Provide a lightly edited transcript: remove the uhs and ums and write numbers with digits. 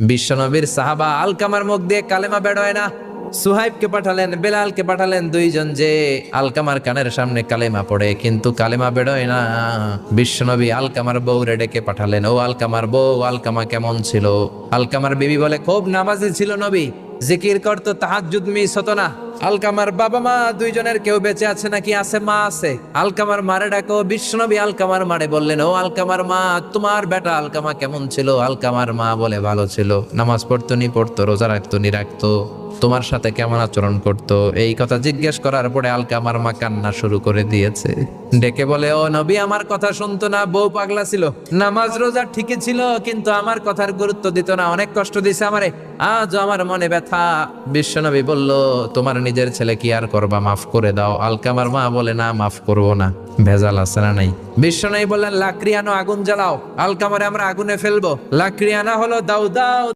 বিশ্বনবীর সাহাবা আলকামার মুখ দিয়ে কালেমা বেরোয় না। সুহাইবকে পাঠালেন, বেলালকে পাঠালেন, দুইজন যে আলকামার কানের সামনে কালেমা পড়ে, কিন্তু কালেমা বেরোয় না। বিশ্বনবী আলকামার বউরে ডেকে পাঠালেন, ও আলকামার বউ, আলকামা কেমন ছিল? আলকামার বিবি বলে, খুব নামাজি ছিল নবী, জিকির করতো, তাহাজ্জুদ মিস হতো না। আলকামার বাবা মা দুইজনের কেউ বেঁচে আছে নাকি? আছে, মা আছে। আলকামার মারে ডাকো। বিশ্বনবী আলকামার মারে বললেন, ও আলকামার মা, তোমার বেটা আলকামা কেমন ছিল? আলকামার মা বলে, ভালো ছিল, নামাজ পড়তো নি পড়তো, রোজা রাখতো নি রাখতো, তোমার সাথে কেমন আচরণ করতো। এই কথা জিজ্ঞেস করার পরে আলকামার মা কান্না শুরু করে দিয়েছে। ডেকে বলে, ও নবী, আমার কথা শুনতো না, বউ পাগলা ছিল, নামাজ রোজা ঠিকই ছিল, কিন্তু আমার কথার গুরুত্ব দিত না, অনেক কষ্ট দিছে আমারে, আজ আমার মনে ব্যথা। বিশ্বনবী বলল, তোমার নিজের ছেলে কি আর করবা, মাফ করে দাও। আলকামার মা বলে, না, মাফ করবো না, ভেজাল আছে না নাই? বিশ্বনবী বললেন, লাকড়ি আনো, আগুন জ্বালাও, আলকামারে আমরা আগুনে ফেলবো। লাকড়ি আনা হলো, দাও দাও।